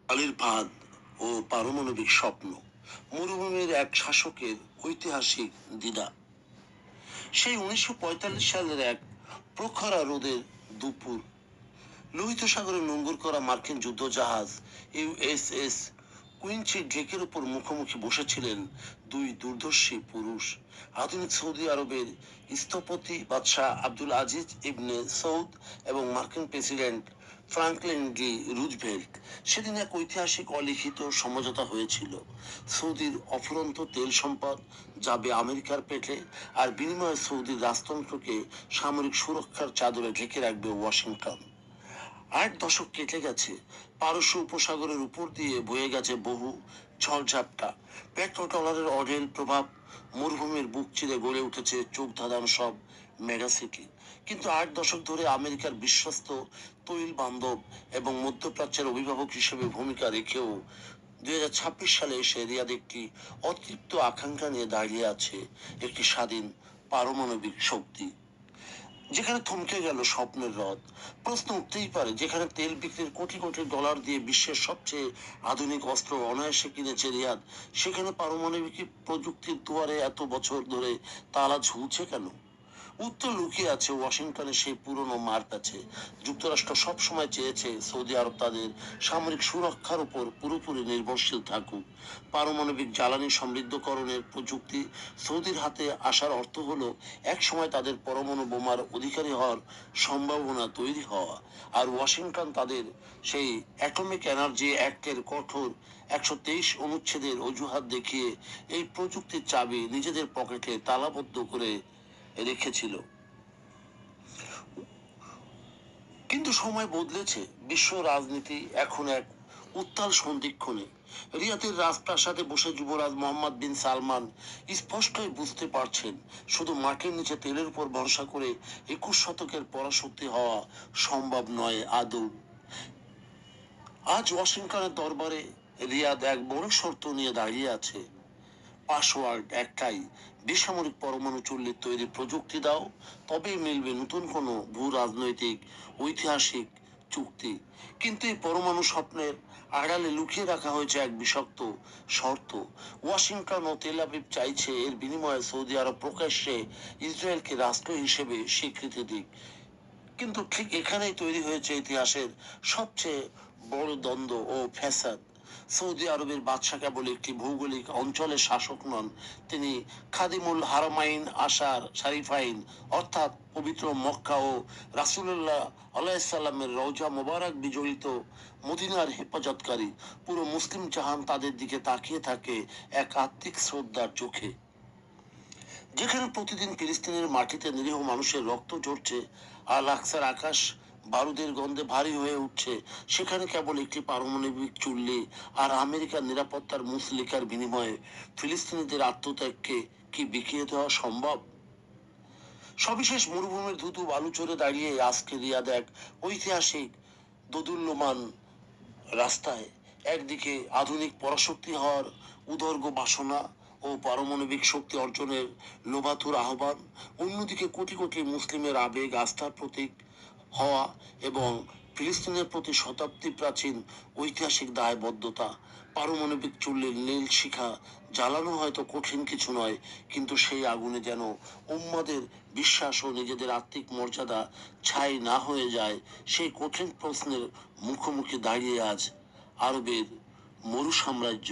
আলীর ফাঁদ ও পারমাণবিক স্বপ্ন, মরুভূমির এক শাসকের ঐতিহাসিক দ্বিধা। সেই 1945 সালের এক প্রখরা রোদের দুপুর, লোহিত সাগরে নোঙ্গর করা মার্কিন যুদ্ধজাহাজ ইউএসএস কুইন্সি ডেকের উপর মুখোমুখি বসেছিলেন দুই দূরদর্শী পুরুষ, আধুনিক সৌদি আরবের স্থপতি বাদশাহ আব্দুল আজিজ ইবনে সৌদ এবং মার্কিন প্রেসিডেন্ট ফ্রাঙ্কলিন ডি রুজভেল্ট। সেদিন এক ঐতিহাসিক অলিখিত সমঝোতা হয়েছিল। সৌদির অফুরন্ত তেল সম্পদ যাবে আমেরিকার পেটে, আর বিনিময়ে সৌদির রাজতন্ত্রকে সামরিক সুরক্ষার চাদরে ঢেকে রাখবে ওয়াশিংটন। 8 দশক কেটে গেছে, পারস্য উপসাগরের উপর দিয়ে বয়ে গেছে বহু ঝড়ঝাপটা, পেট্রো ডলারের অঢেল প্রভাব, মরুভূমির বুক চিরে গড়ে উঠেছে চোখ ধাঁধানো সব মেগাসিটি। কিন্তু 8 দশক ধরে আমেরিকার বিশ্বস্ত তৈল বান্ধব এবং মধ্যপ্রাচ্যের অভিভাবক হিসেবে ভূমিকা রেখেও 2026 সালে এসে রিয়াদ একটি অতৃপ্ত আকাঙ্ক্ষা নিয়ে দাঁড়িয়ে আছে, একটি স্বাধীন পারমাণবিক শক্তি। যেখানে থমকে গেল স্বপ্নের রথ, প্রশ্ন উঠতেই পারে, যেখানে তেল বিক্রির কোটি কোটি ডলার দিয়ে বিশ্বের সবচেয়ে আধুনিক অস্ত্র অনায়াসে কিনেছে রিয়াদ, সেখানে পারমাণবিক প্রযুক্তির দুয়ারে এত বছর ধরে তালা ঝুলছে কেন? উত্তর লুকিয়ে আছে ওয়াশিংটনের সেই পুরনো মার কাছে। যুক্তরাষ্ট্র সবসময় চেয়েছে সৌদি আরব তাদের সামরিক সুরক্ষার উপর পুরোপুরি নির্ভরশীল থাকুক। পারমাণবিক জ্বালানি সমৃদ্ধকরণের প্রযুক্তি সৌদির হাতে আসার অর্থ হলো এক সময় তাদের পরমাণু বোমার অধিকারী হওয়ার সম্ভাবনা তৈরি হওয়া। আর ওয়াশিংটন তাদের সেই অ্যাটমিক এনার্জি অ্যাক্টের কঠোর 123 অনুচ্ছেদের অজুহাত দেখিয়ে এই প্রযুক্তির চাবি নিজেদের পকেটে তালাবদ্ধ করে রেখেছিল। কিন্তু সময় বদলেছে, বিশ্ব রাজনীতি এখন এক উত্তাল সন্ধিক্ষণে। রিয়াদের রাজপ্রাসাদে বসে যুবরাজ মোহাম্মদ বিন সালমান স্পষ্টই বুঝতে পারছেন, শুধু মাটির নিচে তেলের উপর ভরসা করে 21 শতকের পরাশক্তি হওয়া সম্ভব নয় আদৌ। আজ ওয়াশিংটনের দরবারে রিয়াদ এক বড় শর্ত নিয়ে দাঁড়িয়ে আছে। পাসওয়ার্ড একটাই, বেসামরিক পরমাণু চুল্লির তৈরি প্রযুক্তি দাও, তবেই মিলবে নতুন কোনো ভূ রাজনৈতিক ঐতিহাসিক চুক্তি। কিন্তু এই পরমাণু স্বপ্নের আড়ালে লুকিয়ে রাখা হয়েছে এক বিষাক্ত শর্ত। ওয়াশিংটন ও তেল আবিব চাইছে এর বিনিময়ে সৌদি আরব প্রকাশ্যে ইসরায়েলকে রাষ্ট্র হিসেবে স্বীকৃতি দিক। কিন্তু ঠিক এখানেই তৈরি হয়েছে ইতিহাসের সবচেয়ে বড় দ্বন্দ্ব ও ফ্যাসাদ। সৌদি আরবের বাদশা কেবল একটি ভৌগোলিক অঞ্চলের শাসক নন, তিনি খাদিমুল হারামাইন আশার শারিফাইন, অর্থাৎ পবিত্র মক্কা ও রাসূলুল্লাহ আলাইহিসসালামের রওজা মোবারক বিজড়িত মদিনার হেফাজতকারী। পুরো মুসলিম জাহান তাদের দিকে তাকিয়ে থাকে এক আত্মিক শ্রদ্ধার চোখে। যেখানে প্রতিদিন ফিলিস্তিনের মাটিতে নিরীহ মানুষের রক্ত ঝরছে, আল আকসার আকাশ বারুদের গন্ধে ভারী হয়ে উঠছে, সেখানে কেবল একটি পারমাণবিক চুল্লি আর আমেরিকার নিরাপত্তার মুসলিকার বিনিময়ে ফিলিস্তিনিদের আত্মত্যাগকে কি বিকিয়ে দেওয়া সম্ভব? সবিশেষ মরুভূমির ধুধু বালুচরে দাঁড়িয়ে আজকে রিয়াদ এক ঐতিহাসিক দোদুল্যমান রাস্তায়। একদিকে আধুনিক পরাশক্তি হওয়ার উদর্গ বাসনা ও পারমাণবিক শক্তি অর্জনের লোভাতুর আহ্বান, অন্যদিকে কোটি কোটি মুসলিমের আবেগ আস্থার প্রতীক হওয়া এবং ফিলিস্তিনের প্রতি শতাব্দী প্রাচীন ঐতিহাসিক দায়বদ্ধতা। পারমাণবিক চুল্লির নীল শিখা জ্বালানো হয়তো কঠিন কিছু নয়, কিন্তু সেই আগুনে যেন উম্মাদের বিশ্বাস ও নিজেদের আত্মিক মর্যাদা ছাই না হয়ে যায়, সেই কঠিন প্রশ্নের মুখোমুখি দাঁড়িয়ে আজ আরবের মরু সাম্রাজ্য।